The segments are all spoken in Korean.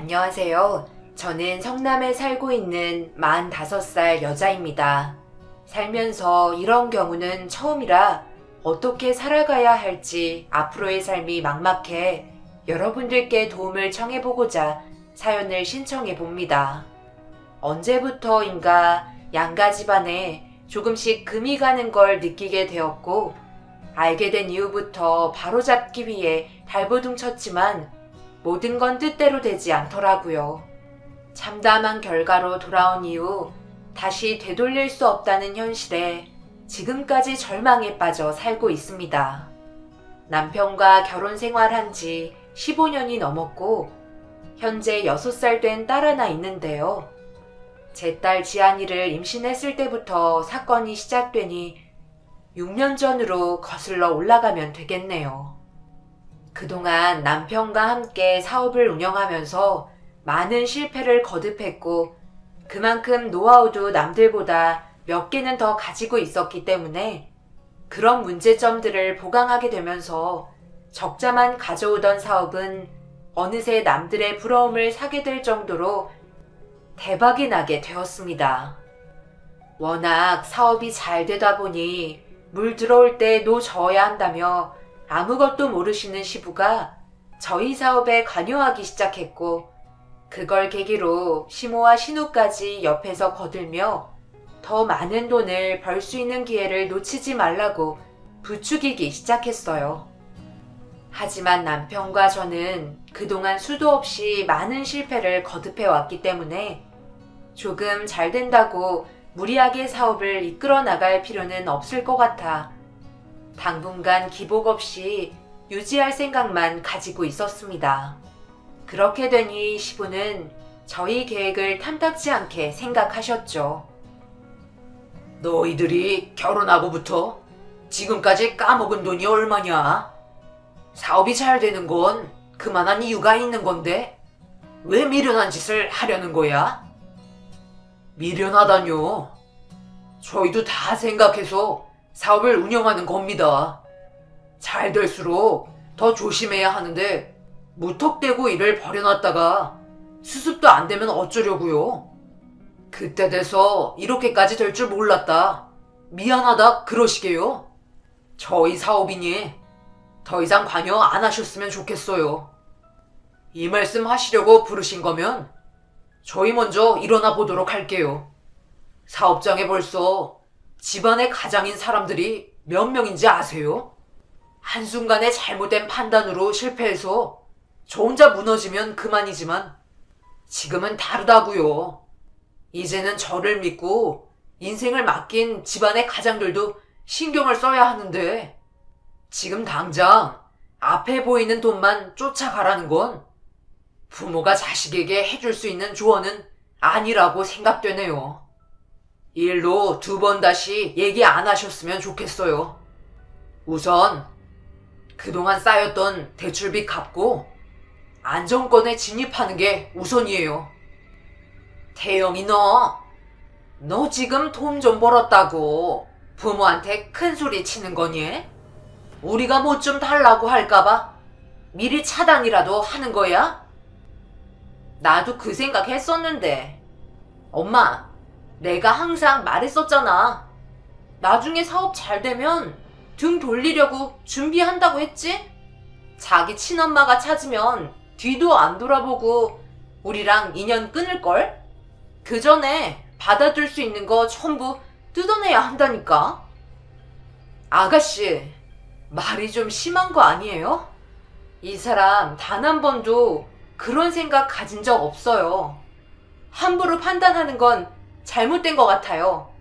안녕하세요. 저는 성남에 살고 있는 45살 여자입니다. 살면서 이런 경우는 처음이라 어떻게 살아가야 할지 앞으로의 삶이 막막해 여러분들께 도움을 청해보고자 사연을 신청해봅니다. 언제부터인가 양가 집안에 조금씩 금이 가는 걸 느끼게 되었고, 알게 된 이후부터 바로잡기 위해 발버둥 쳤지만 모든 건 뜻대로 되지 않더라고요. 참담한 결과로 돌아온 이후 다시 되돌릴 수 없다는 현실에 지금까지 절망에 빠져 살고 있습니다. 남편과 결혼 생활한 지 15년이 넘었고 현재 6살 된 딸 하나 있는데요. 제 딸 지안이를 임신했을 때부터 사건이 시작되니 6년 전으로 거슬러 올라가면 되겠네요. 그동안 남편과 함께 사업을 운영하면서 많은 실패를 거듭했고 그만큼 노하우도 남들보다 몇 개는 더 가지고 있었기 때문에 그런 문제점들을 보강하게 되면서 적자만 가져오던 사업은 어느새 남들의 부러움을 사게 될 정도로 대박이 나게 되었습니다. 워낙 사업이 잘 되다 보니 물 들어올 때 노 저어야 한다며 아무것도 모르시는 시부가 저희 사업에 관여하기 시작했고, 그걸 계기로 시모와 신우까지 옆에서 거들며 더 많은 돈을 벌 수 있는 기회를 놓치지 말라고 부추기기 시작했어요. 하지만 남편과 저는 그동안 수도 없이 많은 실패를 거듭해왔기 때문에 조금 잘 된다고 무리하게 사업을 이끌어 나갈 필요는 없을 것 같아 당분간 기복 없이 유지할 생각만 가지고 있었습니다. 그렇게 되니 시부는 저희 계획을 탐탁지 않게 생각하셨죠. 너희들이 결혼하고부터 지금까지 까먹은 돈이 얼마냐? 사업이 잘 되는 건 그만한 이유가 있는 건데 왜 미련한 짓을 하려는 거야? 미련하다뇨. 저희도 다 생각해서 사업을 운영하는 겁니다. 잘 될수록 더 조심해야 하는데 무턱대고 일을 벌여놨다가 수습도 안 되면 어쩌려고요? 그때 돼서 이렇게까지 될 줄 몰랐다. 미안하다 그러시게요? 저희 사업이니 더 이상 관여 안 하셨으면 좋겠어요. 이 말씀 하시려고 부르신 거면 저희 먼저 일어나 보도록 할게요. 사업장에 벌써 집안의 가장인 사람들이 몇 명인지 아세요? 한순간의 잘못된 판단으로 실패해서 저 혼자 무너지면 그만이지만 지금은 다르다고요. 이제는 저를 믿고 인생을 맡긴 집안의 가장들도 신경을 써야 하는데 지금 당장 앞에 보이는 돈만 쫓아가라는 건 부모가 자식에게 해줄 수 있는 조언은 아니라고 생각되네요. 일로 2번 다시 얘기 안 하셨으면 좋겠어요. 우선 그동안 쌓였던 대출빚 갚고 안정권에 진입하는 게 우선이에요. 태영이 너 지금 돈 좀 벌었다고 부모한테 큰 소리 치는 거니? 우리가 뭐 좀 달라고 할까봐 미리 차단이라도 하는 거야? 나도 그 생각 했었는데 엄마, 내가 항상 말했었잖아. 나중에 사업 잘 되면 등 돌리려고 준비한다고 했지? 자기 친엄마가 찾으면 뒤도 안 돌아보고 우리랑 인연 끊을걸? 그 전에 받아줄 수 있는 거 전부 뜯어내야 한다니까. 아가씨, 말이 좀 심한 거 아니에요? 이 사람 단 한 번도 그런 생각 가진 적 없어요. 함부로 판단하는 건 잘못된 것 같아요.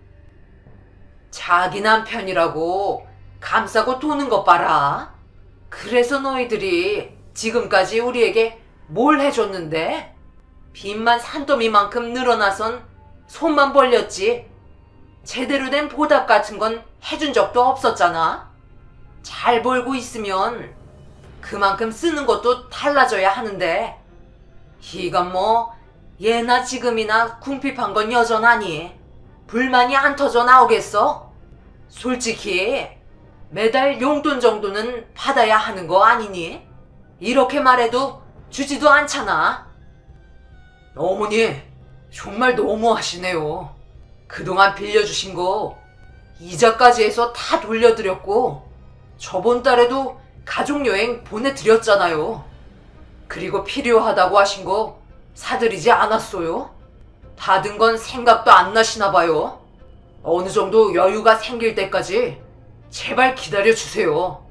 자기 남편이라고 감싸고 도는 것 봐라. 그래서 너희들이 지금까지 우리에게 뭘 해줬는데? 빚만 산더미만큼 늘어나선 손만 벌렸지 제대로 된 보답 같은 건 해준 적도 없었잖아. 잘 벌고 있으면 그만큼 쓰는 것도 달라져야 하는데 이건 뭐 예나 지금이나 궁핍한 건 여전하니 불만이 안 터져 나오겠어? 솔직히 매달 용돈 정도는 받아야 하는 거 아니니? 이렇게 말해도 주지도 않잖아. 어머니, 정말 너무하시네요. 그동안 빌려주신 거 이자까지 해서 다 돌려드렸고 저번 달에도 가족여행 보내드렸잖아요. 그리고 필요하다고 하신 거 사드리지 않았어요? 받은 건 생각도 안 나시나 봐요. 어느 정도 여유가 생길 때까지 제발 기다려주세요.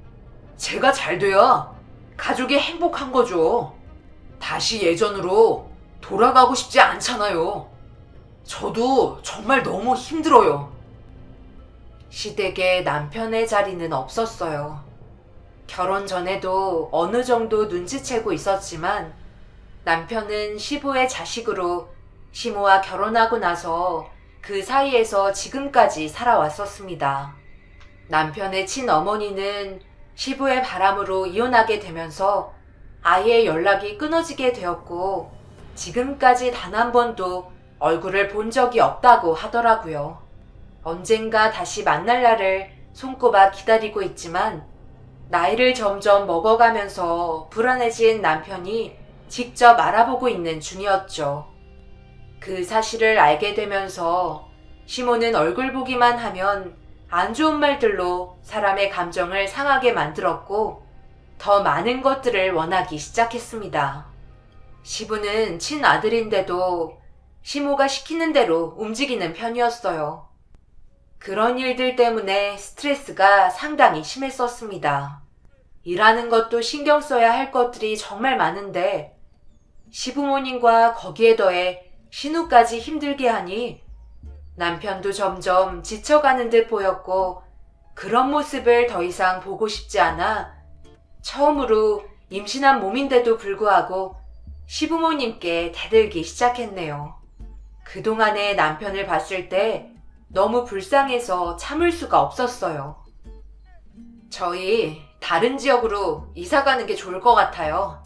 제가 잘 돼야 가족이 행복한 거죠. 다시 예전으로 돌아가고 싶지 않잖아요. 저도 정말 너무 힘들어요. 시댁에 남편의 자리는 없었어요. 결혼 전에도 어느 정도 눈치채고 있었지만 남편은 시부의 자식으로 시모와 결혼하고 나서 그 사이에서 지금까지 살아왔었습니다. 남편의 친어머니는 시부의 바람으로 이혼하게 되면서 아예 연락이 끊어지게 되었고 지금까지 단 한 번도 얼굴을 본 적이 없다고 하더라고요. 언젠가 다시 만날 날을 손꼽아 기다리고 있지만 나이를 점점 먹어가면서 불안해진 남편이 직접 알아보고 있는 중이었죠. 그 사실을 알게 되면서 시모는 얼굴 보기만 하면 안 좋은 말들로 사람의 감정을 상하게 만들었고 더 많은 것들을 원하기 시작했습니다. 시부는 친아들인데도 시모가 시키는 대로 움직이는 편이었어요. 그런 일들 때문에 스트레스가 상당히 심했었습니다. 일하는 것도 신경 써야 할 것들이 정말 많은데 시부모님과 거기에 더해 신우까지 힘들게 하니 남편도 점점 지쳐가는 듯 보였고 그런 모습을 더 이상 보고 싶지 않아 처음으로 임신한 몸인데도 불구하고 시부모님께 대들기 시작했네요. 그동안의 남편을 봤을 때 너무 불쌍해서 참을 수가 없었어요. 저희 다른 지역으로 이사 가는 게 좋을 것 같아요.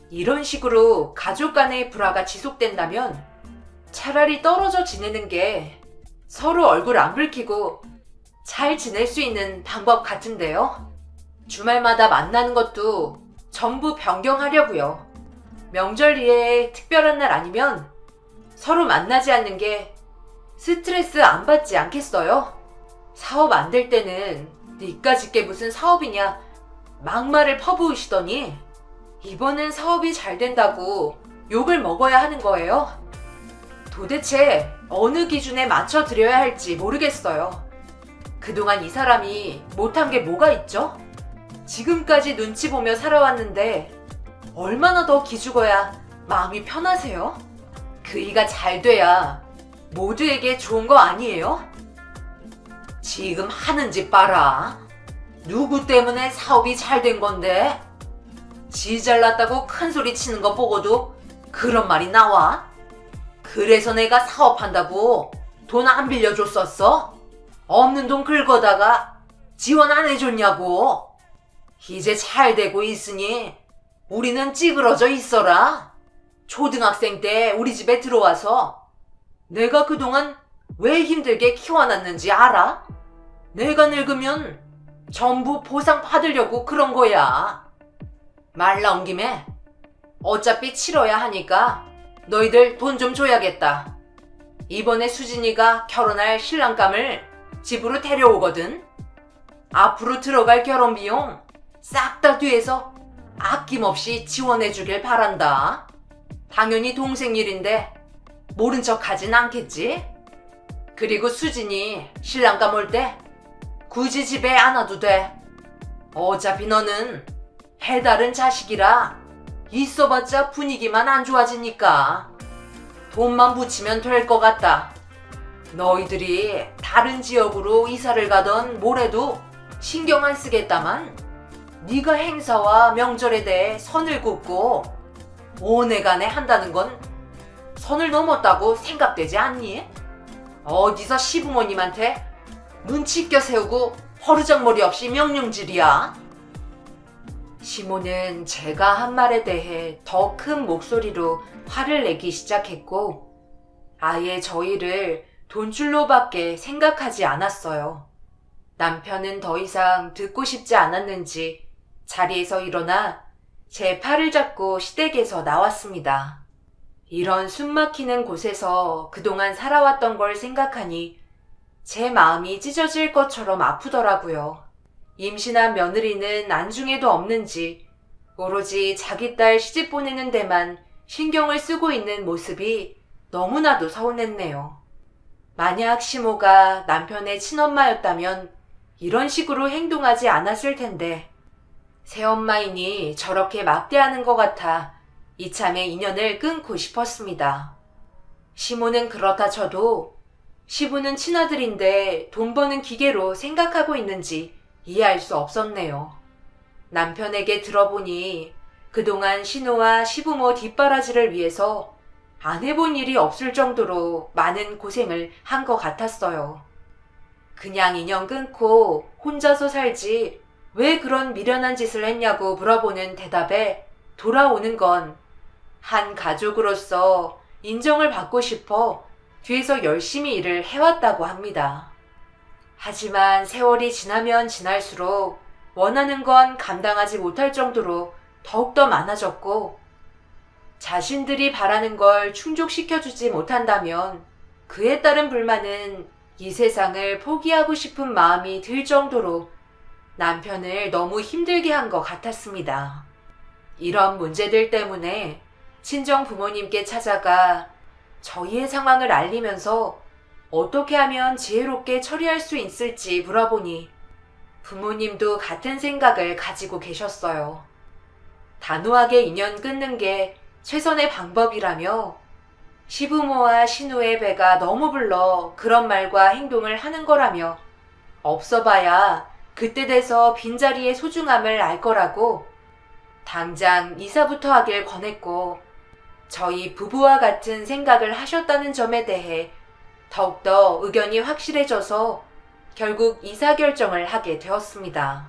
이런 식으로 가족 간의 불화가 지속된다면 차라리 떨어져 지내는 게 서로 얼굴 안 붉히고 잘 지낼 수 있는 방법 같은데요. 주말마다 만나는 것도 전부 변경하려고요. 명절이에 특별한 날 아니면 서로 만나지 않는 게 스트레스 안 받지 않겠어요? 사업 안 될 때는 니까짓 게 무슨 사업이냐 막말을 퍼부으시더니 이번엔 사업이 잘 된다고 욕을 먹어야 하는 거예요? 도대체 어느 기준에 맞춰 드려야 할지 모르겠어요. 그동안 이 사람이 못한 게 뭐가 있죠? 지금까지 눈치 보며 살아왔는데 얼마나 더 기죽어야 마음이 편하세요? 그이가 잘 돼야 모두에게 좋은 거 아니에요? 지금 하는 짓 봐라. 누구 때문에 사업이 잘 된 건데? 지 잘났다고 큰 소리 치는 거 보고도 그런 말이 나와? 그래서 내가 사업한다고 돈 안 빌려줬었어? 없는 돈 긁어다가 지원 안 해줬냐고? 이제 잘 되고 있으니 우리는 찌그러져 있어라. 초등학생 때 우리 집에 들어와서 내가 그동안 왜 힘들게 키워놨는지 알아? 내가 늙으면 전부 보상 받으려고 그런 거야. 말 나온 김에 어차피 치러야 하니까 너희들 돈 좀 줘야겠다. 이번에 수진이가 결혼할 신랑감을 집으로 데려오거든. 앞으로 들어갈 결혼 비용 싹 다 뒤에서 아낌없이 지원해 주길 바란다. 당연히 동생 일인데 모른 척 하진 않겠지? 그리고 수진이 신랑감 올 때 굳이 집에 안 와도 돼. 어차피 너는 해다른 자식이라 있어봤자 분위기만 안 좋아지니까 돈만 붙이면 될 것 같다. 너희들이 다른 지역으로 이사를 가던 뭐래도 신경 안 쓰겠다만 네가 행사와 명절에 대해 선을 긋고 오내간에 한다는 건 선을 넘었다고 생각되지 않니? 어디서 시부모님한테 눈치 껴세우고 허르적머리 없이 명령질이야? 시모는 제가 한 말에 대해 더 큰 목소리로 화를 내기 시작했고 아예 저희를 돈줄로밖에 생각하지 않았어요. 남편은 더 이상 듣고 싶지 않았는지 자리에서 일어나 제 팔을 잡고 시댁에서 나왔습니다. 이런 숨막히는 곳에서 그동안 살아왔던 걸 생각하니 제 마음이 찢어질 것처럼 아프더라고요. 임신한 며느리는 안중에도 없는지 오로지 자기 딸 시집 보내는 데만 신경을 쓰고 있는 모습이 너무나도 서운했네요. 만약 시모가 남편의 친엄마였다면 이런 식으로 행동하지 않았을 텐데 새엄마이니 저렇게 막대하는 것 같아 이참에 인연을 끊고 싶었습니다. 시모는 그렇다 쳐도 시부는 친아들인데 돈 버는 기계로 생각하고 있는지 이해할 수 없었네요. 남편에게 들어보니 그동안 시노와 시부모 뒷바라지를 위해서 안 해본 일이 없을 정도로 많은 고생을 한 것 같았어요. 그냥 인연 끊고 혼자서 살지 왜 그런 미련한 짓을 했냐고 물어보는 대답에 돌아오는 건 한 가족으로서 인정을 받고 싶어 뒤에서 열심히 일을 해왔다고 합니다. 하지만 세월이 지나면 지날수록 원하는 건 감당하지 못할 정도로 더욱더 많아졌고 자신들이 바라는 걸 충족시켜주지 못한다면 그에 따른 불만은 이 세상을 포기하고 싶은 마음이 들 정도로 남편을 너무 힘들게 한 것 같았습니다. 이런 문제들 때문에 친정 부모님께 찾아가 저희의 상황을 알리면서 어떻게 하면 지혜롭게 처리할 수 있을지 물어보니 부모님도 같은 생각을 가지고 계셨어요. 단호하게 인연 끊는 게 최선의 방법이라며 시부모와 시누의 배가 너무 불러 그런 말과 행동을 하는 거라며 없어봐야 그때 돼서 빈자리의 소중함을 알 거라고 당장 이사부터 하길 권했고 저희 부부와 같은 생각을 하셨다는 점에 대해 더욱더 의견이 확실해져서 결국 이사 결정을 하게 되었습니다.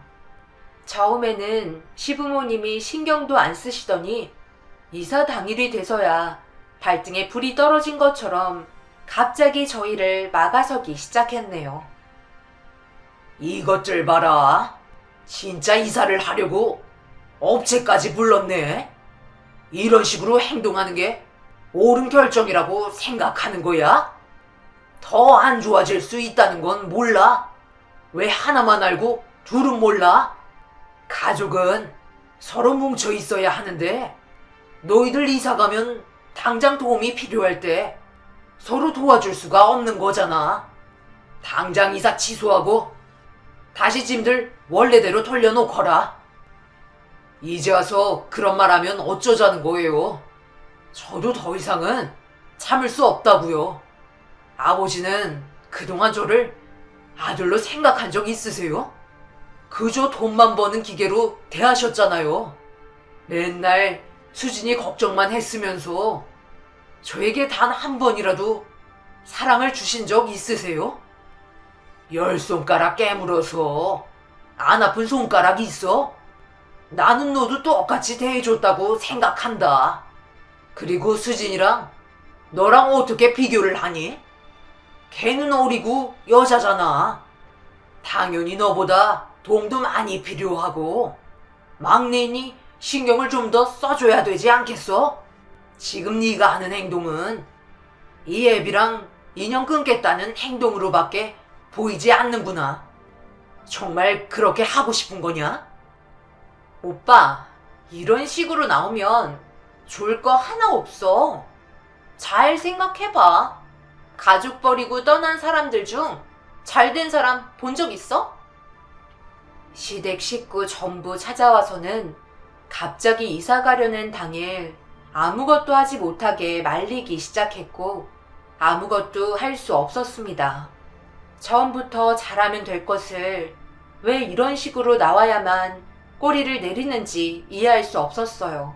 처음에는 시부모님이 신경도 안 쓰시더니 이사 당일이 돼서야 발등에 불이 떨어진 것처럼 갑자기 저희를 막아서기 시작했네요. 이것들 봐라. 진짜 이사를 하려고 업체까지 불렀네. 이런 식으로 행동하는 게 옳은 결정이라고 생각하는 거야? 더 안 좋아질 수 있다는 건 몰라? 왜 하나만 알고 둘은 몰라? 가족은 서로 뭉쳐 있어야 하는데 너희들 이사 가면 당장 도움이 필요할 때 서로 도와줄 수가 없는 거잖아. 당장 이사 취소하고 다시 짐들 원래대로 돌려놓거라. 이제 와서 그런 말 하면 어쩌자는 거예요. 저도 더 이상은 참을 수 없다고요. 아버지는 그동안 저를 아들로 생각한 적 있으세요? 그저 돈만 버는 기계로 대하셨잖아요. 맨날 수진이 걱정만 했으면서 저에게 단 한 번이라도 사랑을 주신 적 있으세요? 10손가락 깨물어서 안 아픈 손가락 있어? 나는 너도 똑같이 대해줬다고 생각한다. 그리고 수진이랑 너랑 어떻게 비교를 하니? 걔는 어리고 여자잖아. 당연히 너보다 도움도 많이 필요하고 막내니 신경을 좀 더 써줘야 되지 않겠어? 지금 네가 하는 행동은 이 애비랑 인연 끊겠다는 행동으로밖에 보이지 않는구나. 정말 그렇게 하고 싶은 거냐? 오빠, 이런 식으로 나오면 좋을 거 하나 없어. 잘 생각해봐. 가족 버리고 떠난 사람들 중 잘된 사람 본 적 있어? 시댁 식구 전부 찾아와서는 갑자기 이사 가려는 당일 아무것도 하지 못하게 말리기 시작했고 아무것도 할 수 없었습니다. 처음부터 잘하면 될 것을 왜 이런 식으로 나와야만 꼬리를 내리는지 이해할 수 없었어요.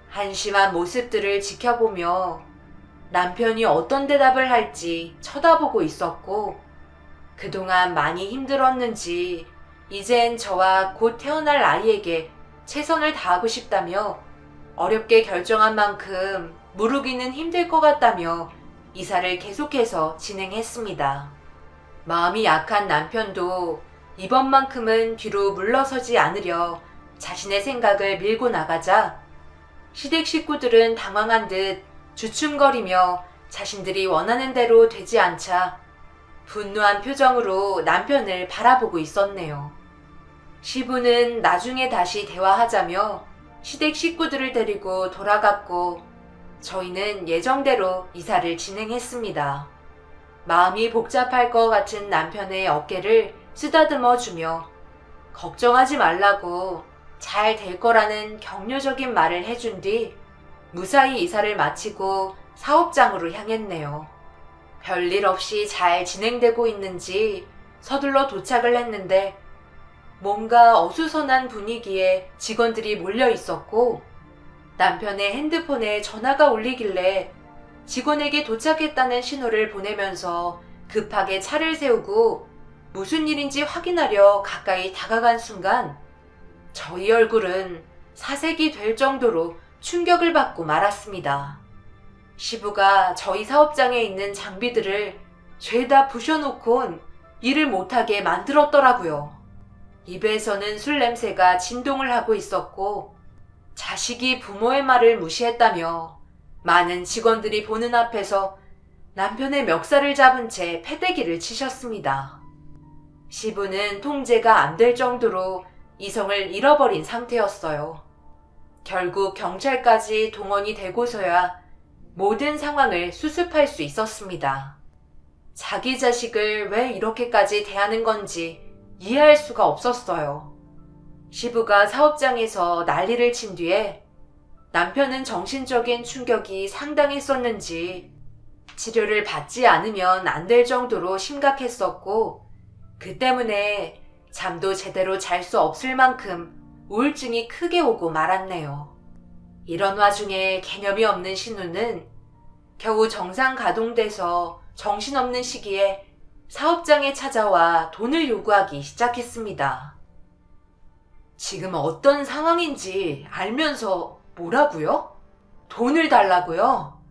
한심한 모습들을 지켜보며 남편이 어떤 대답을 할지 쳐다보고 있었고 그동안 많이 힘들었는지 이젠 저와 곧 태어날 아이에게 최선을 다하고 싶다며 어렵게 결정한 만큼 무르기는 힘들 것 같다며 이사를 계속해서 진행했습니다. 마음이 약한 남편도 이번만큼은 뒤로 물러서지 않으려 자신의 생각을 밀고 나가자 시댁 식구들은 당황한 듯 주춤거리며 자신들이 원하는 대로 되지 않자 분노한 표정으로 남편을 바라보고 있었네요. 시부는 나중에 다시 대화하자며 시댁 식구들을 데리고 돌아갔고 저희는 예정대로 이사를 진행했습니다. 마음이 복잡할 것 같은 남편의 어깨를 쓰다듬어 주며 걱정하지 말라고 잘 될 거라는 격려적인 말을 해준 뒤 무사히 이사를 마치고 사업장으로 향했네요. 별일 없이 잘 진행되고 있는지 서둘러 도착을 했는데 뭔가 어수선한 분위기에 직원들이 몰려 있었고 남편의 핸드폰에 전화가 울리길래 직원에게 도착했다는 신호를 보내면서 급하게 차를 세우고 무슨 일인지 확인하려 가까이 다가간 순간 저희 얼굴은 사색이 될 정도로 충격을 받고 말았습니다. 시부가 저희 사업장에 있는 장비들을 죄다 부셔놓곤 일을 못하게 만들었더라고요. 입에서는 술 냄새가 진동을 하고 있었고 자식이 부모의 말을 무시했다며 많은 직원들이 보는 앞에서 남편의 멱살을 잡은 채 패대기를 치셨습니다. 시부는 통제가 안 될 정도로 이성을 잃어버린 상태였어요. 결국 경찰까지 동원이 되고서야 모든 상황을 수습할 수 있었습니다. 자기 자식을 왜 이렇게까지 대하는 건지 이해할 수가 없었어요. 시부가 사업장에서 난리를 친 뒤에 남편은 정신적인 충격이 상당했었는지 치료를 받지 않으면 안 될 정도로 심각했었고 그 때문에 잠도 제대로 잘 수 없을 만큼 우울증이 크게 오고 말았네요. 이런 와중에 개념이 없는 신우는 겨우 정상 가동돼서 정신없는 시기에 사업장에 찾아와 돈을 요구하기 시작했습니다. 지금 어떤 상황인지 알면서 뭐라고요? 돈을 달라고요?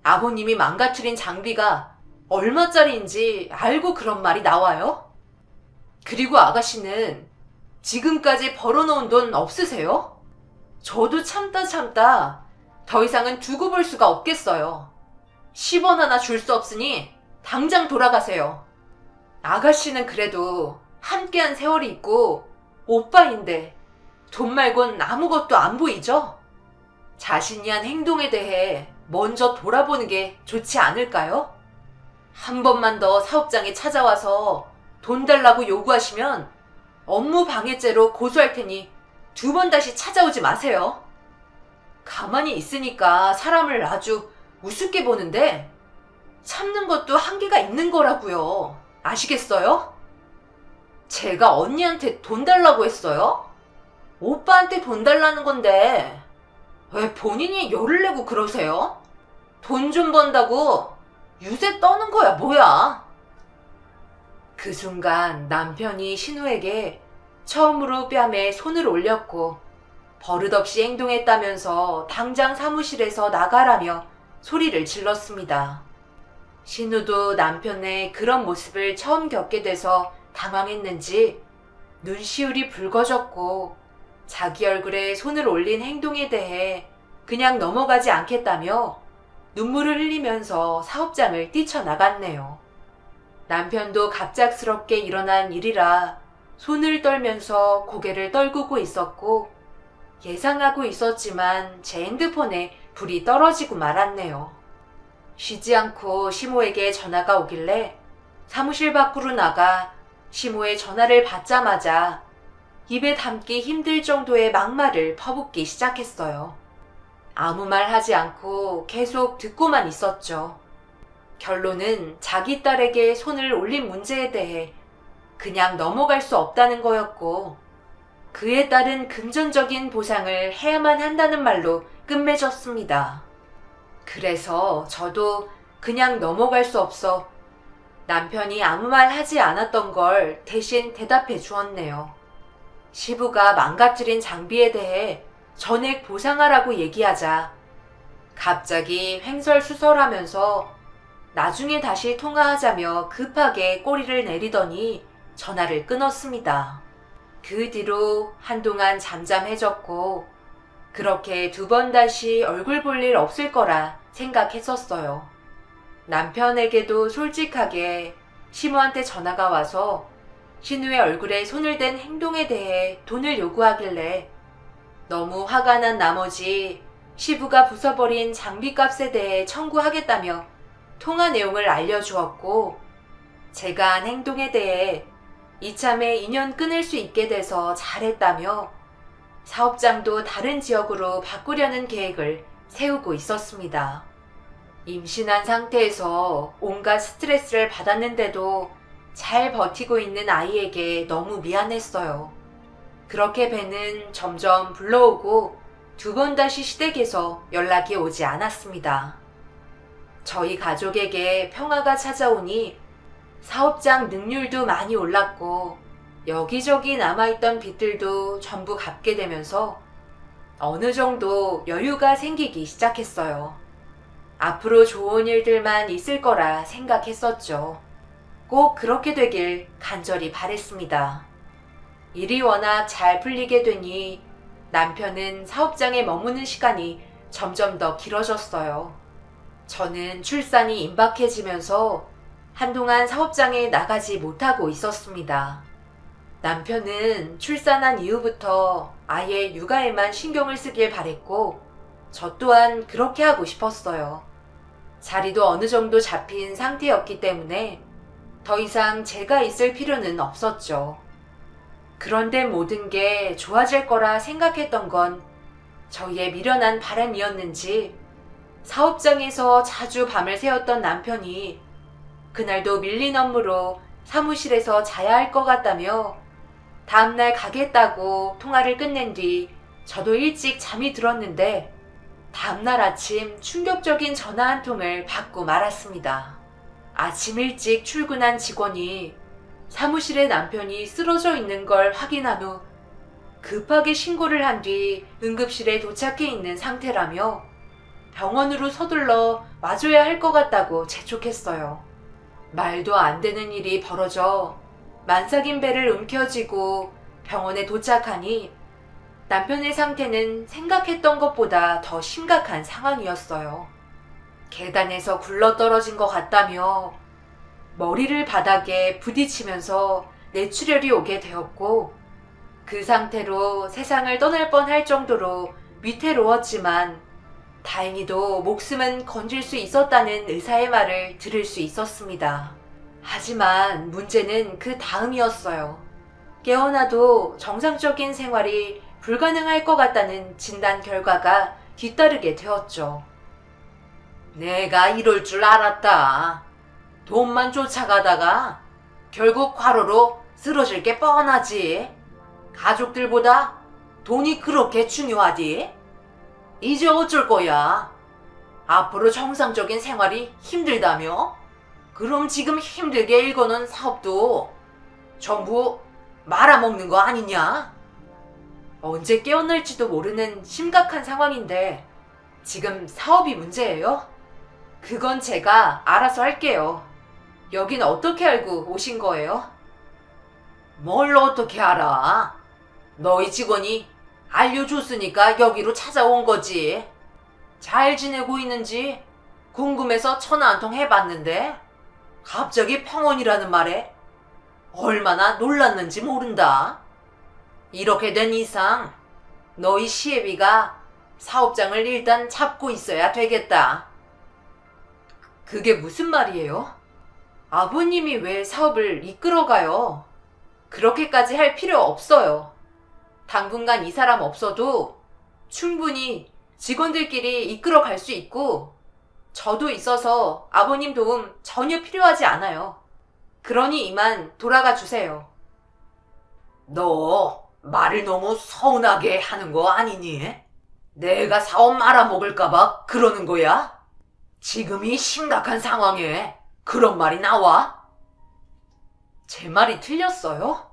아버님이 망가뜨린 장비가 얼마짜리인지 알고 그런 말이 나와요? 그리고 아가씨는 지금까지 벌어놓은 돈 없으세요? 저도 참다 더 이상은 두고 볼 수가 없겠어요. 10원 하나 줄 수 없으니 당장 돌아가세요. 아가씨는 그래도 함께한 세월이 있고 오빠인데 돈 말곤 아무것도 안 보이죠? 자신이 한 행동에 대해 먼저 돌아보는 게 좋지 않을까요? 한 번만 더 사업장에 찾아와서 돈 달라고 요구하시면 업무 방해죄로 고소할 테니 2번 다시 찾아오지 마세요. 가만히 있으니까 사람을 아주 우습게 보는데 참는 것도 한계가 있는 거라고요. 아시겠어요? 제가 언니한테 돈 달라고 했어요? 오빠한테 돈 달라는 건데 왜 본인이 열을 내고 그러세요? 돈 좀 번다고 유세 떠는 거야 뭐야? 그 순간 남편이 신우에게 처음으로 뺨에 손을 올렸고 버릇없이 행동했다면서 당장 사무실에서 나가라며 소리를 질렀습니다. 신우도 남편의 그런 모습을 처음 겪게 돼서 당황했는지 눈시울이 붉어졌고 자기 얼굴에 손을 올린 행동에 대해 그냥 넘어가지 않겠다며 눈물을 흘리면서 사업장을 뛰쳐나갔네요. 남편도 갑작스럽게 일어난 일이라 손을 떨면서 고개를 떨구고 있었고 예상하고 있었지만 제 핸드폰에 불이 떨어지고 말았네요. 쉬지 않고 시모에게 전화가 오길래 사무실 밖으로 나가 시모의 전화를 받자마자 입에 담기 힘들 정도의 막말을 퍼붓기 시작했어요. 아무 말 하지 않고 계속 듣고만 있었죠. 결론은 자기 딸에게 손을 올린 문제에 대해 그냥 넘어갈 수 없다는 거였고 그에 따른 금전적인 보상을 해야만 한다는 말로 끝맺었습니다. 그래서 저도 그냥 넘어갈 수 없어 남편이 아무 말 하지 않았던 걸 대신 대답해 주었네요. 시부가 망가뜨린 장비에 대해 전액 보상하라고 얘기하자 갑자기 횡설수설하면서 나중에 다시 통화하자며 급하게 꼬리를 내리더니 전화를 끊었습니다. 그 뒤로 한동안 잠잠해졌고 그렇게 2번 다시 얼굴 볼 일 없을 거라 생각했었어요. 남편에게도 솔직하게 시모한테 전화가 와서 신우의 얼굴에 손을 댄 행동에 대해 돈을 요구하길래 너무 화가 난 나머지 시부가 부숴버린 장비값에 대해 청구하겠다며 통화 내용을 알려주었고, 제가 한 행동에 대해 이참에 인연 끊을 수 있게 돼서 잘했다며 사업장도 다른 지역으로 바꾸려는 계획을 세우고 있었습니다. 임신한 상태에서 온갖 스트레스를 받았는데도 잘 버티고 있는 아이에게 너무 미안했어요. 그렇게 배는 점점 불러오고 2번 다시 시댁에서 연락이 오지 않았습니다. 저희 가족에게 평화가 찾아오니 사업장 능률도 많이 올랐고 여기저기 남아있던 빚들도 전부 갚게 되면서 어느 정도 여유가 생기기 시작했어요. 앞으로 좋은 일들만 있을 거라 생각했었죠. 꼭 그렇게 되길 간절히 바랬습니다. 일이 워낙 잘 풀리게 되니 남편은 사업장에 머무는 시간이 점점 더 길어졌어요. 저는 출산이 임박해지면서 한동안 사업장에 나가지 못하고 있었습니다. 남편은 출산한 이후부터 아예 육아에만 신경을 쓰길 바랬고 저 또한 그렇게 하고 싶었어요. 자리도 어느 정도 잡힌 상태였기 때문에 더 이상 제가 있을 필요는 없었죠. 그런데 모든 게 좋아질 거라 생각했던 건 저희의 미련한 바람이었는지 사업장에서 자주 밤을 새웠던 남편이 그날도 밀린 업무로 사무실에서 자야 할 것 같다며 다음날 가겠다고 통화를 끝낸 뒤 저도 일찍 잠이 들었는데 다음날 아침 충격적인 전화 한 통을 받고 말았습니다. 아침 일찍 출근한 직원이 사무실에 남편이 쓰러져 있는 걸 확인한 후 급하게 신고를 한 뒤 응급실에 도착해 있는 상태라며 병원으로 서둘러 와줘야 할 것 같다고 재촉했어요. 말도 안 되는 일이 벌어져 만삭인 배를 움켜쥐고 병원에 도착하니 남편의 상태는 생각했던 것보다 더 심각한 상황이었어요. 계단에서 굴러떨어진 것 같다며 머리를 바닥에 부딪히면서 뇌출혈이 오게 되었고 그 상태로 세상을 떠날 뻔할 정도로 위태로웠지만 다행히도 목숨은 건질 수 있었다는 의사의 말을 들을 수 있었습니다. 하지만 문제는 그 다음이었어요. 깨어나도 정상적인 생활이 불가능할 것 같다는 진단 결과가 뒤따르게 되었죠. 내가 이럴 줄 알았다. 돈만 쫓아가다가 결국 과로로 쓰러질 게 뻔하지. 가족들보다 돈이 그렇게 중요하디? 이제 어쩔 거야? 앞으로 정상적인 생활이 힘들다며? 그럼 지금 힘들게 일궈놓은 사업도 전부 말아먹는 거 아니냐? 언제 깨어날지도 모르는 심각한 상황인데 지금 사업이 문제예요? 그건 제가 알아서 할게요. 여긴 어떻게 알고 오신 거예요? 뭘 어떻게 알아? 너희 직원이 알려줬으니까 여기로 찾아온 거지. 잘 지내고 있는지 궁금해서 전화 한 통 해봤는데 갑자기 평원이라는 말에 얼마나 놀랐는지 모른다. 이렇게 된 이상 너희 시애비가 사업장을 일단 잡고 있어야 되겠다. 그게 무슨 말이에요? 아버님이 왜 사업을 이끌어가요? 그렇게까지 할 필요 없어요. 당분간 이 사람 없어도 충분히 직원들끼리 이끌어갈 수 있고 저도 있어서 아버님 도움 전혀 필요하지 않아요. 그러니 이만 돌아가 주세요. 너 말을 너무 서운하게 하는 거 아니니? 내가 사업 말아먹을까봐 그러는 거야? 지금 이 심각한 상황에 그런 말이 나와? 제 말이 틀렸어요?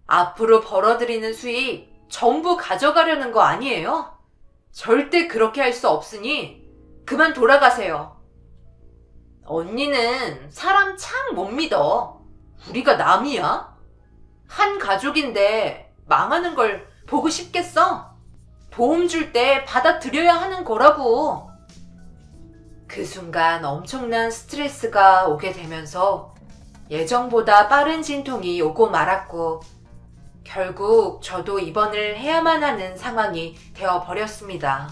앞으로 벌어들이는 수익 전부 가져가려는 거 아니에요? 절대 그렇게 할 수 없으니 그만 돌아가세요. 언니는 사람 참 못 믿어. 우리가 남이야? 한 가족인데 망하는 걸 보고 싶겠어? 도움 줄 때 받아들여야 하는 거라고. 그 순간 엄청난 스트레스가 오게 되면서 예정보다 빠른 진통이 오고 말았고 결국 저도 입원을 해야만 하는 상황이 되어버렸습니다.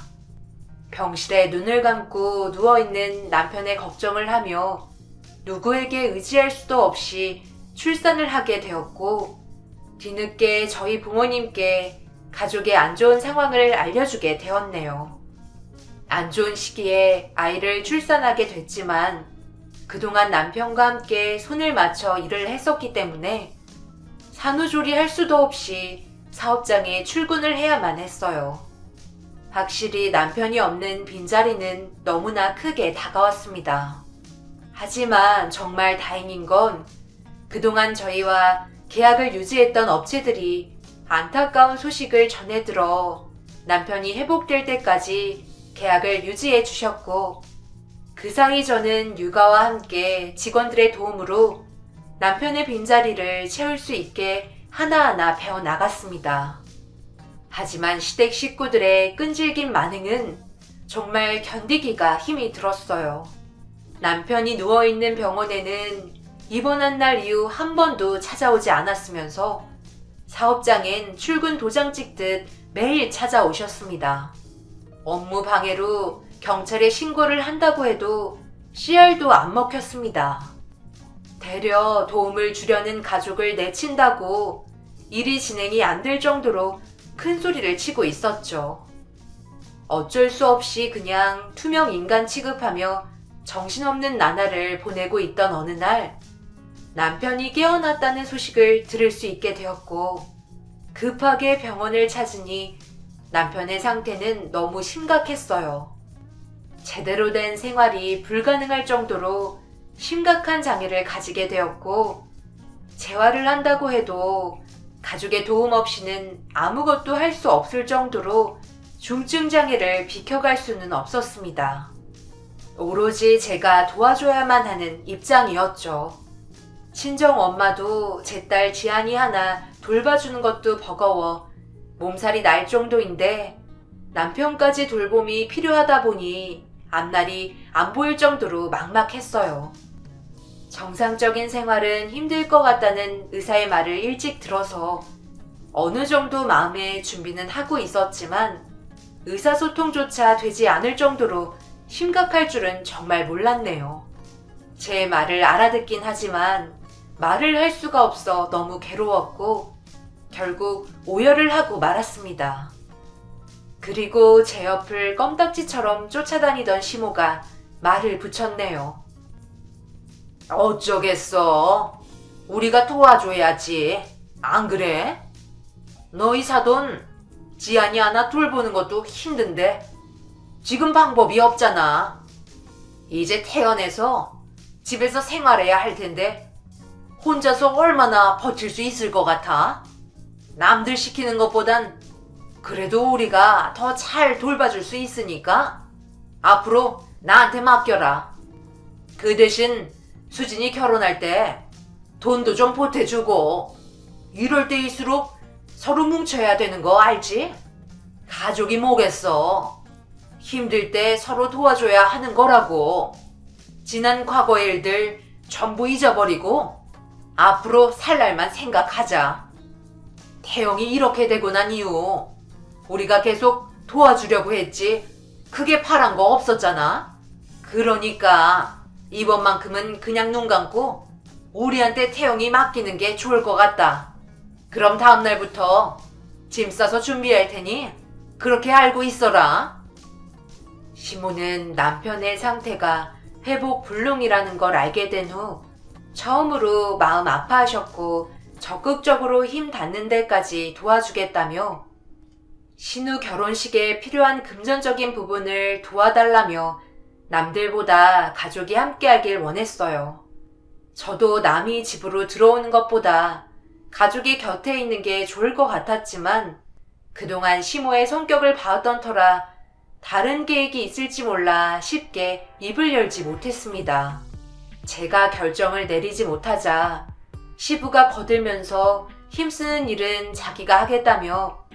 병실에 눈을 감고 누워있는 남편의 걱정을 하며 누구에게 의지할 수도 없이 출산을 하게 되었고 뒤늦게 저희 부모님께 가족의 안 좋은 상황을 알려주게 되었네요. 안 좋은 시기에 아이를 출산하게 됐지만 그동안 남편과 함께 손을 맞춰 일을 했었기 때문에 산후조리 할 수도 없이 사업장에 출근을 해야만 했어요. 확실히 남편이 없는 빈자리는 너무나 크게 다가왔습니다. 하지만 정말 다행인 건 그동안 저희와 계약을 유지했던 업체들이 안타까운 소식을 전해들어 남편이 회복될 때까지 계약을 유지해 주셨고 그 사이 저는 육아와 함께 직원들의 도움으로 남편의 빈자리를 채울 수 있게 하나하나 배워나갔습니다. 하지만 시댁 식구들의 끈질긴 반응은 정말 견디기가 힘이 들었어요. 남편이 누워있는 병원에는 입원한 날 이후 한 번도 찾아오지 않았으면서 사업장엔 출근 도장 찍듯 매일 찾아오셨습니다. 업무 방해로 경찰에 신고를 한다고 해도 CR도 안 먹혔습니다. 되려 도움을 주려는 가족을 내친다고 일이 진행이 안 될 정도로 큰 소리를 치고 있었죠. 어쩔 수 없이 그냥 투명 인간 취급하며 정신없는 나날을 보내고 있던 어느 날 남편이 깨어났다는 소식을 들을 수 있게 되었고 급하게 병원을 찾으니 남편의 상태는 너무 심각했어요. 제대로 된 생활이 불가능할 정도로 심각한 장애를 가지게 되었고 재활을 한다고 해도 가족의 도움 없이는 아무것도 할 수 없을 정도로 중증 장애를 비켜갈 수는 없었습니다. 오로지 제가 도와줘야만 하는 입장이었죠. 친정 엄마도 제 딸 지안이 하나 돌봐주는 것도 버거워 몸살이 날 정도인데 남편까지 돌봄이 필요하다 보니 앞날이 안 보일 정도로 막막했어요. 정상적인 생활은 힘들 것 같다는 의사의 말을 일찍 들어서 어느 정도 마음의 준비는 하고 있었지만 의사소통조차 되지 않을 정도로 심각할 줄은 정말 몰랐네요. 제 말을 알아듣긴 하지만 말을 할 수가 없어 너무 괴로웠고 결국 오열을 하고 말았습니다. 그리고 제 옆을 껌딱지처럼 쫓아다니던 시모가 말을 붙였네요. 어쩌겠어. 우리가 도와줘야지. 안 그래? 너희 사돈 지안이 하나 돌보는 것도 힘든데 지금 방법이 없잖아. 이제 태어나서 집에서 생활해야 할 텐데 혼자서 얼마나 버틸 수 있을 것 같아? 남들 시키는 것보단 그래도 우리가 더 잘 돌봐줄 수 있으니까 앞으로 나한테 맡겨라. 그 대신 수진이 결혼할 때 돈도 좀 보태주고 이럴 때일수록 서로 뭉쳐야 되는 거 알지? 가족이 뭐겠어. 힘들 때 서로 도와줘야 하는 거라고. 지난 과거의 일들 전부 잊어버리고 앞으로 살 날만 생각하자. 태영이 이렇게 되고 난 이후 우리가 계속 도와주려고 했지 크게 바란 거 없었잖아. 그러니까 이번만큼은 그냥 눈 감고 우리한테 태영이 맡기는 게 좋을 것 같다. 그럼 다음날부터 짐 싸서 준비할 테니 그렇게 알고 있어라. 시모는 남편의 상태가 회복 불능이라는 걸 알게 된 후 처음으로 마음 아파하셨고 적극적으로 힘 닿는 데까지 도와주겠다며 신우 결혼식에 필요한 금전적인 부분을 도와달라며 남들보다 가족이 함께하길 원했어요. 저도 남이 집으로 들어오는 것보다 가족이 곁에 있는 게 좋을 것 같았지만 그동안 시모의 성격을 봐왔던 터라 다른 계획이 있을지 몰라 쉽게 입을 열지 못했습니다. 제가 결정을 내리지 못하자 시부가 거들면서 힘쓰는 일은 자기가 하겠다며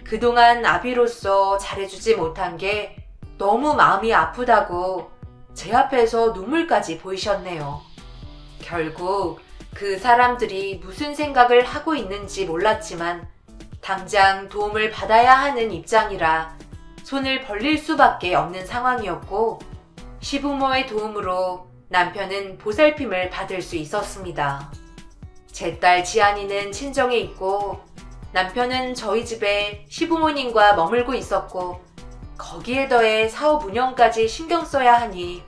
그동안 아비로서 잘해주지 못한 게 너무 마음이 아프다고 제 앞에서 눈물까지 보이셨네요. 결국 그 사람들이 무슨 생각을 하고 있는지 몰랐지만 당장 도움을 받아야 하는 입장이라 손을 벌릴 수밖에 없는 상황이었고 시부모의 도움으로 남편은 보살핌을 받을 수 있었습니다. 제 딸 지안이는 친정에 있고 남편은 저희 집에 시부모님과 머물고 있었고 거기에 더해 사업 운영까지 신경 써야 하니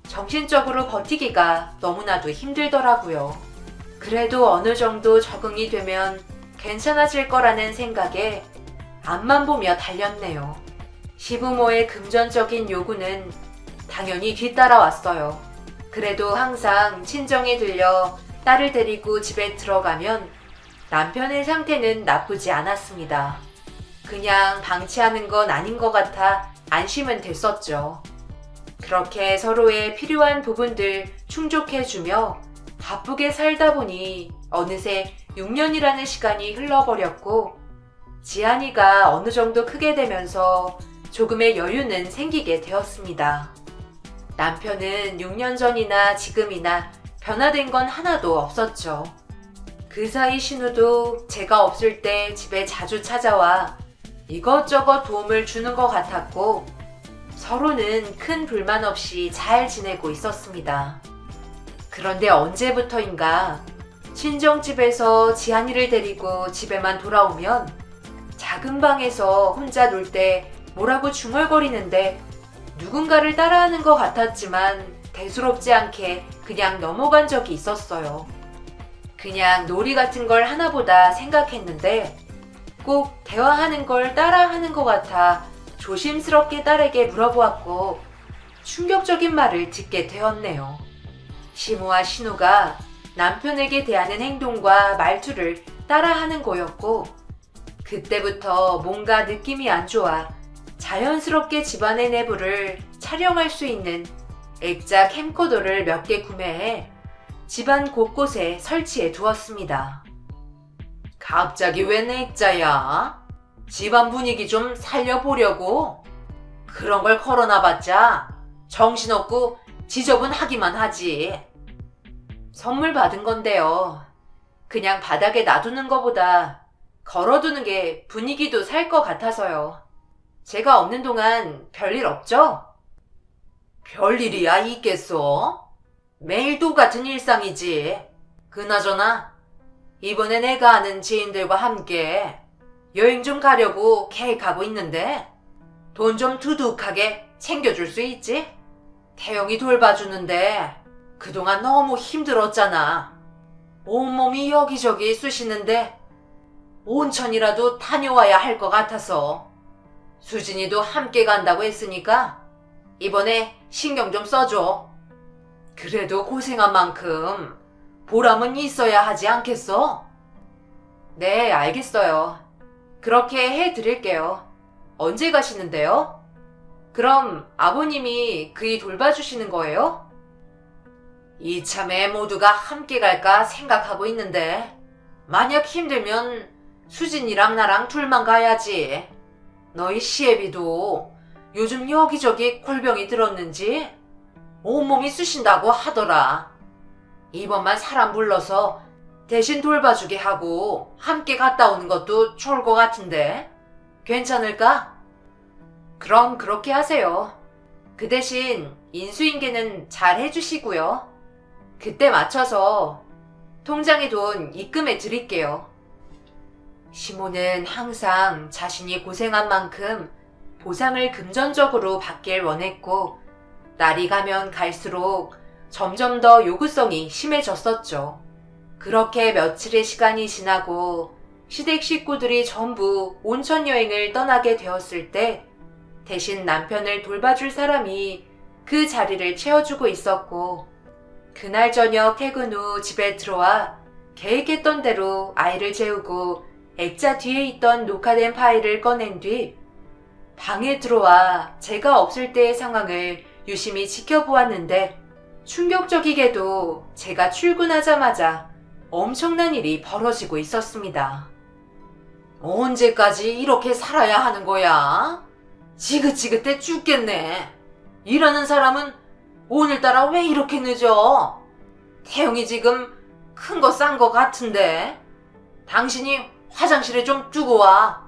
정신적으로 버티기가 너무나도 힘들더라고요. 그래도 어느 정도 적응이 되면 괜찮아질 거라는 생각에 앞만 보며 달렸네요. 시부모의 금전적인 요구는 당연히 뒤따라왔어요. 그래도 항상 친정에 들려 딸을 데리고 집에 들어가면 남편의 상태는 나쁘지 않았습니다. 그냥 방치하는 건 아닌 것 같아 안심은 됐었죠. 그렇게 서로의 필요한 부분들 충족해주며 바쁘게 살다 보니 어느새 6년이라는 시간이 흘러버렸고 지안이가 어느 정도 크게 되면서 조금의 여유는 생기게 되었습니다. 남편은 6년 전이나 지금이나 변화된 건 하나도 없었죠. 그 사이 신우도 제가 없을 때 집에 자주 찾아와 이것저것 도움을 주는 것 같았고 서로는 큰 불만 없이 잘 지내고 있었습니다. 그런데 언제부터인가 친정집에서 지한이를 데리고 집에만 돌아오면 작은 방에서 혼자 놀 때 뭐라고 중얼거리는데 누군가를 따라하는 것 같았지만 대수롭지 않게 그냥 넘어간 적이 있었어요. 그냥 놀이 같은 걸 하나보다 생각했는데 꼭 대화하는 걸 따라하는 것 같아 조심스럽게 딸에게 물어보았고 충격적인 말을 듣게 되었네요. 시모와 신우가 남편에게 대하는 행동과 말투를 따라하는 거였고 그때부터 뭔가 느낌이 안 좋아 자연스럽게 집안의 내부를 촬영할 수 있는 액자 캠코더를 몇 개 구매해 집안 곳곳에 설치해 두었습니다. 갑자기 웬 액자야? 집안 분위기 좀 살려보려고? 그런 걸 걸어놔봤자 정신없고 지저분하기만 하지. 선물 받은 건데요. 그냥 바닥에 놔두는 것보다 걸어두는 게 분위기도 살 것 같아서요. 제가 없는 동안 별일 없죠? 별일이야 있겠어? 매일 똑같은 일상이지. 그나저나 이번에 내가 아는 지인들과 함께 여행 좀 가려고 계획하고 있는데 돈 좀 두둑하게 챙겨줄 수 있지? 태영이 돌봐주는데 그동안 너무 힘들었잖아. 온몸이 여기저기 쑤시는데 온천이라도 다녀와야 할 것 같아서 수진이도 함께 간다고 했으니까 이번에 신경 좀 써줘. 그래도 고생한 만큼 보람은 있어야 하지 않겠어? 네, 알겠어요. 그렇게 해드릴게요. 언제 가시는데요? 그럼 아버님이 그이 돌봐주시는 거예요? 이참에 모두가 함께 갈까 생각하고 있는데 만약 힘들면 수진이랑 나랑 둘만 가야지. 너희 시애비도 요즘 여기저기 골병이 들었는지 온몸이 쑤신다고 하더라. 이번만 사람 불러서 대신 돌봐주게 하고 함께 갔다 오는 것도 좋을 것 같은데 괜찮을까? 그럼 그렇게 하세요. 그 대신 인수인계는 잘 해주시고요. 그때 맞춰서 통장에 돈 입금해 드릴게요. 시모는 항상 자신이 고생한 만큼 보상을 금전적으로 받길 원했고 날이 가면 갈수록 점점 더 요구성이 심해졌었죠. 그렇게 며칠의 시간이 지나고 시댁 식구들이 전부 온천 여행을 떠나게 되었을 때 대신 남편을 돌봐줄 사람이 그 자리를 채워주고 있었고 그날 저녁 퇴근 후 집에 들어와 계획했던 대로 아이를 재우고 액자 뒤에 있던 녹화된 파일을 꺼낸 뒤 방에 들어와 제가 없을 때의 상황을 유심히 지켜보았는데 충격적이게도 제가 출근하자마자 엄청난 일이 벌어지고 있었습니다. 언제까지 이렇게 살아야 하는 거야? 지긋지긋해 죽겠네. 일하는 사람은 오늘따라 왜 이렇게 늦어? 태영이 지금 큰 거 싼 거 같은데. 당신이 화장실에 좀 두고 와.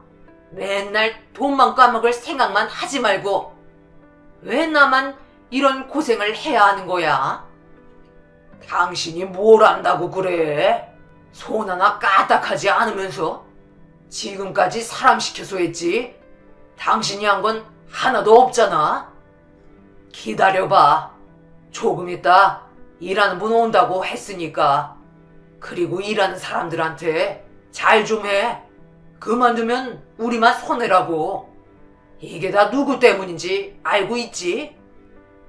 맨날 돈만 까먹을 생각만 하지 말고. 왜 나만 이런 고생을 해야 하는 거야? 당신이 뭘 안다고 그래? 손 하나 까딱하지 않으면서 지금까지 사람 시켜서 했지. 당신이 한 건 하나도 없잖아. 기다려봐. 조금 있다 일하는 분 온다고 했으니까. 그리고 일하는 사람들한테 잘 좀 해. 그만두면 우리만 손해라고. 이게 다 누구 때문인지 알고 있지?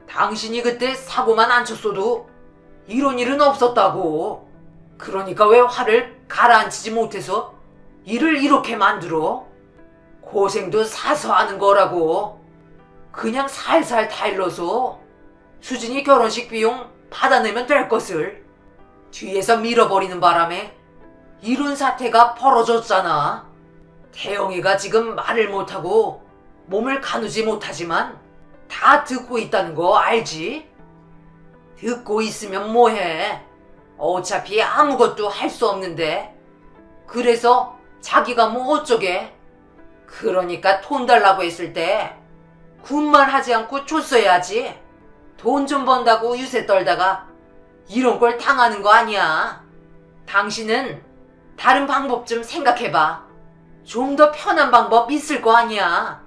당신이 그때 사고만 안 쳤어도 이런 일은 없었다고. 그러니까 왜 화를 가라앉히지 못해서 일을 이렇게 만들어? 고생도 사서 하는 거라고. 그냥 살살 타일러서 수진이 결혼식 비용 받아내면 될 것을 뒤에서 밀어버리는 바람에 이런 사태가 벌어졌잖아. 태영이가 지금 말을 못하고 몸을 가누지 못하지만 다 듣고 있다는 거 알지? 듣고 있으면 뭐해? 어차피 아무것도 할 수 없는데. 그래서 자기가 뭐 어쩌게? 그러니까 돈 달라고 했을 때 군말 하지 않고 줬어야지. 돈 좀 번다고 유세 떨다가 이런 걸 당하는 거 아니야. 당신은 다른 방법 좀 생각해봐. 좀 더 편한 방법 있을 거 아니야.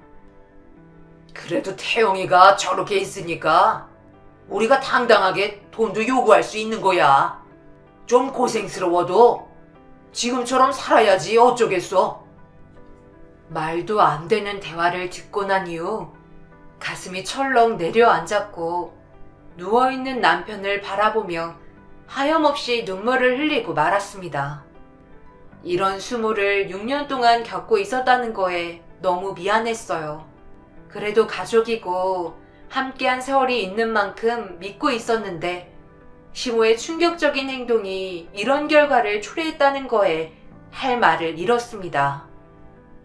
그래도 태영이가 저렇게 있으니까 우리가 당당하게 돈도 요구할 수 있는 거야. 좀 고생스러워도 지금처럼 살아야지 어쩌겠어. 말도 안 되는 대화를 듣고 난 이후 가슴이 철렁 내려앉았고 누워있는 남편을 바라보며 하염없이 눈물을 흘리고 말았습니다. 이런 수모를 6년 동안 겪고 있었다는 거에 너무 미안했어요. 그래도 가족이고 함께한 세월이 있는 만큼 믿고 있었는데 시모의 충격적인 행동이 이런 결과를 초래했다는 거에 할 말을 잃었습니다.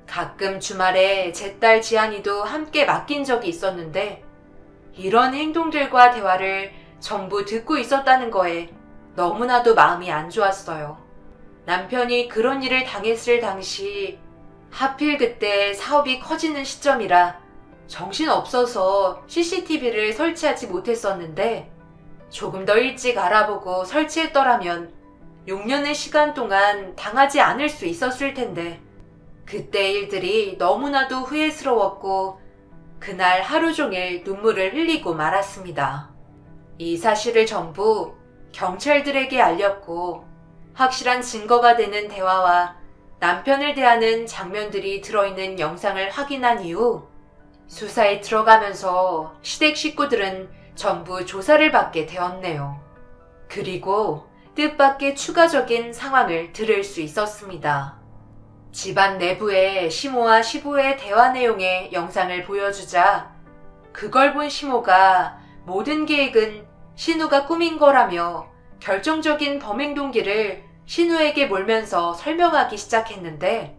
가끔 주말에 제 딸 지안이도 함께 맡긴 적이 있었는데 이런 행동들과 대화를 전부 듣고 있었다는 거에 너무나도 마음이 안 좋았어요. 남편이 그런 일을 당했을 당시 하필 그때 사업이 커지는 시점이라 정신없어서 CCTV를 설치하지 못했었는데 조금 더 일찍 알아보고 설치했더라면 6년의 시간 동안 당하지 않을 수 있었을 텐데 그때 일들이 너무나도 후회스러웠고 그날 하루 종일 눈물을 흘리고 말았습니다. 이 사실을 전부 경찰들에게 알렸고 확실한 증거가 되는 대화와 남편을 대하는 장면들이 들어있는 영상을 확인한 이후 수사에 들어가면서 시댁 식구들은 전부 조사를 받게 되었네요. 그리고 뜻밖의 추가적인 상황을 들을 수 있었습니다. 집안 내부에 시모와 시부의 대화 내용의 영상을 보여주자 그걸 본 시모가 모든 계획은 신우가 꾸민 거라며 결정적인 범행 동기를 신우에게 몰면서 설명하기 시작했는데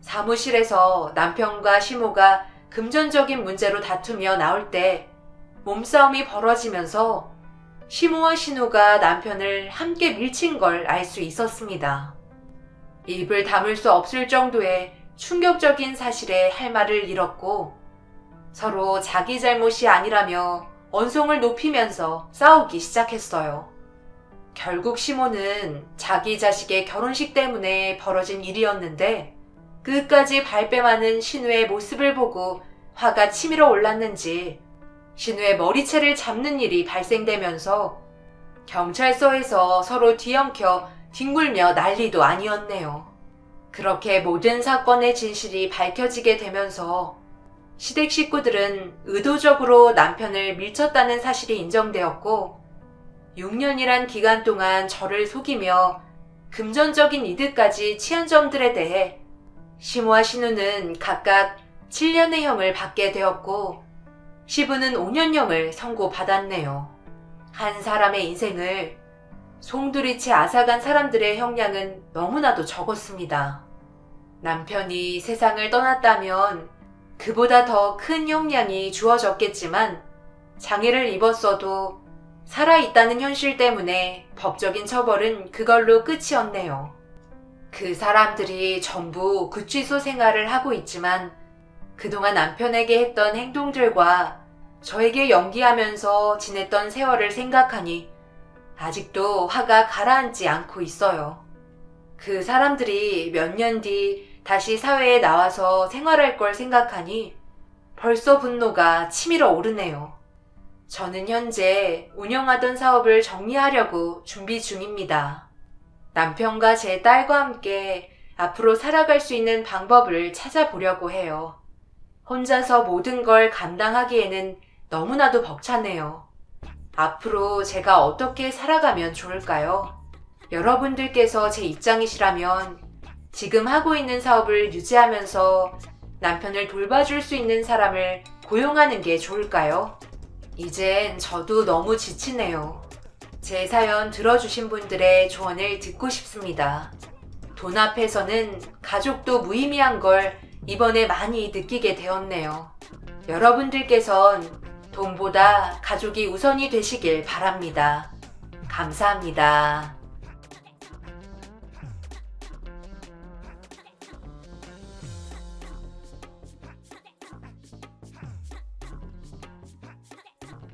사무실에서 남편과 시모가 금전적인 문제로 다투며 나올 때 몸싸움이 벌어지면서 시모와 신우가 남편을 함께 밀친 걸 알 수 있었습니다. 입을 다물 수 없을 정도의 충격적인 사실에 할 말을 잃었고 서로 자기 잘못이 아니라며 언성을 높이면서 싸우기 시작했어요. 결국 시모는 자기 자식의 결혼식 때문에 벌어진 일이었는데 끝까지 발뺌하는 신우의 모습을 보고 화가 치밀어 올랐는지 신우의 머리채를 잡는 일이 발생되면서 경찰서에서 서로 뒤엉켜 뒹굴며 난리도 아니었네요. 그렇게 모든 사건의 진실이 밝혀지게 되면서 시댁 식구들은 의도적으로 남편을 밀쳤다는 사실이 인정되었고 6년이란 기간 동안 저를 속이며 금전적인 이득까지 취한 점들에 대해 시모와 신우는 각각 7년의 형을 받게 되었고 시부는 5년형을 선고받았네요. 한 사람의 인생을 송두리째 앗아간 사람들의 형량은 너무나도 적었습니다. 남편이 세상을 떠났다면 그보다 더 큰 형량이 주어졌겠지만 장애를 입었어도 살아있다는 현실 때문에 법적인 처벌은 그걸로 끝이었네요. 그 사람들이 전부 구치소 생활을 하고 있지만 그동안 남편에게 했던 행동들과 저에게 연기하면서 지냈던 세월을 생각하니 아직도 화가 가라앉지 않고 있어요. 그 사람들이 몇 년 뒤 다시 사회에 나와서 생활할 걸 생각하니 벌써 분노가 치밀어 오르네요. 저는 현재 운영하던 사업을 정리하려고 준비 중입니다. 남편과 제 딸과 함께 앞으로 살아갈 수 있는 방법을 찾아보려고 해요. 혼자서 모든 걸 감당하기에는 너무나도 벅차네요. 앞으로 제가 어떻게 살아가면 좋을까요? 여러분들께서 제 입장이시라면 지금 하고 있는 사업을 유지하면서 남편을 돌봐줄 수 있는 사람을 고용하는 게 좋을까요? 이젠 저도 너무 지치네요. 제 사연 들어주신 분들의 조언을 듣고 싶습니다. 돈 앞에서는 가족도 무의미한 걸 이번에 많이 느끼게 되었네요. 여러분들께선 돈보다 가족이 우선이 되시길 바랍니다. 감사합니다.